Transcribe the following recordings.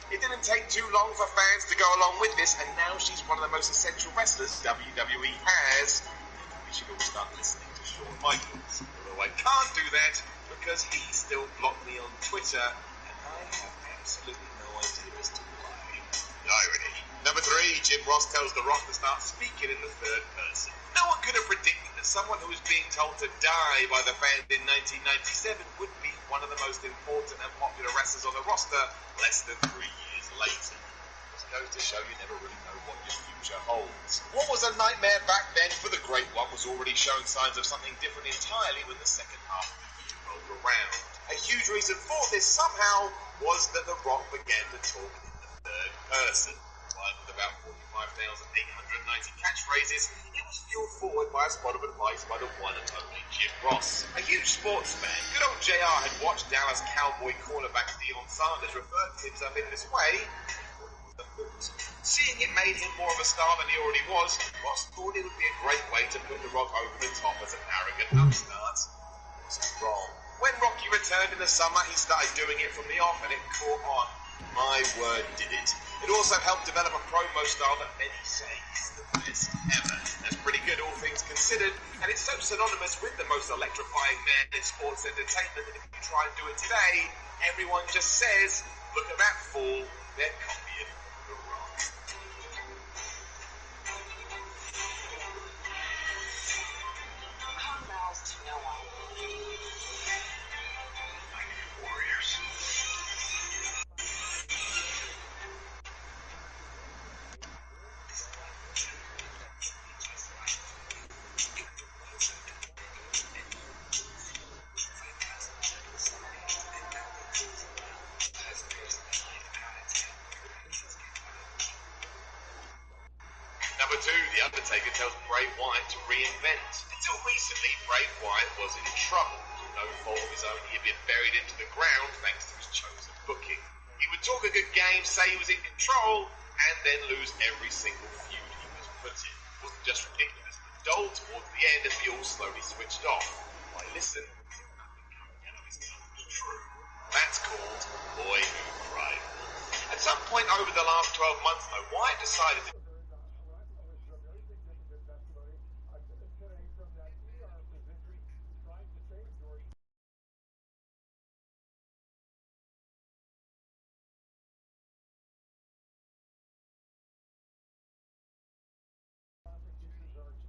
It didn't take too long for fans to go along with this, and now she's one of the most essential wrestlers WWE has. We should all start listening to Shawn Michaels, although I can't do that because he still blocked me on Twitter, and I have absolutely no idea as to why. Irony. Number 3, Jim Ross tells The Rock to start speaking in the third person. No one could have predicted that someone who was being told to die by the fans in 1997 would be one of the most important and popular wrestlers on the roster less than 3 years later. Just goes to show you never really know what your future holds. What was a nightmare back then for the Great One was already showing signs of something different entirely when the second half of the year rolled around. A huge reason for this somehow was that The Rock began to talk in the third person. With about 45,890 catchphrases, it was fueled forward by a spot of advice by the one and only Jim Ross. A huge sports fan, good old JR had watched Dallas Cowboy cornerback Dion Sanders refer to himself in this way. Seeing it made him more of a star than he already was, Ross thought it would be a great way to put The Rock over the top as an arrogant upstart. He was wrong. When Rocky returned in the summer, he started doing it from the off, and it caught on. My word, did it. It also helped develop a promo style that many say is the best ever. That's pretty good, all things considered, and it's so synonymous with the most electrifying man in sports entertainment that if you try and do it today, everyone just says, look at that fool, they're copying The Rock. Calm bells to no one. I need warriors. Number 2, The Undertaker tells Bray Wyatt to reinvent. Until recently, Bray Wyatt was in trouble. No fault of his own, he had been buried into the ground thanks to his chosen booking. He would talk a good game, say he was in control, and then lose every single feud he was put in. It wasn't just ridiculous, but dull towards the end as we all slowly switched off. Why listen, nothing coming out of his mouth was true. That's called Boy Who Cried. At some point over the last 12 months, though, Wyatt decided to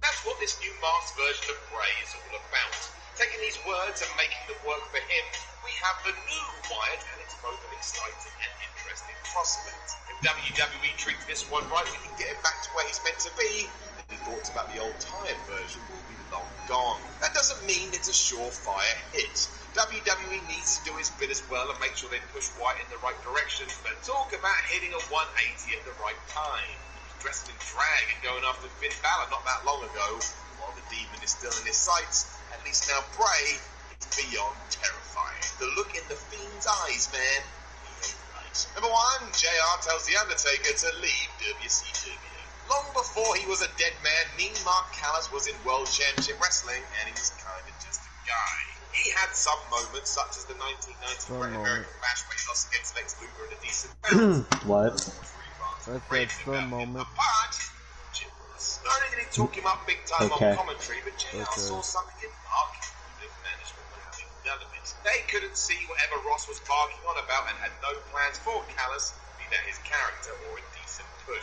That's what this new masked version of Bray is all about. Taking these words and making them work for him, we have the new Wyatt, and it's both an exciting and interesting prospect. If WWE treats this one right, we can get him back to where he's meant to be, and the thoughts about the old tired version will be long gone. That doesn't mean it's a surefire hit. WWE needs to do its bit as well and make sure they push Wyatt in the right direction, but talk about hitting a 180 at the right time. Dressing in drag and going after Finn Balor not that long ago, while the demon is still in his sights. At least now Bray is beyond terrifying. The look in the Fiend's eyes, man, he ain't right. Number 1, JR tells The Undertaker to leave WCW. Long before he was a dead man, mean Mark Callis was in World Championship Wrestling, and he was kind of just a guy. He had some moments, such as the 1990 Great American Bash where he lost against Lex Luger in a decent bout. What? That's that some moment. But Jim Ross, not only did he talk him up big time on commentary, but JR saw something in Mark that management were having none of it. They couldn't see whatever Ross was barking on about and had no plans for Callis, be that his character or a decent push.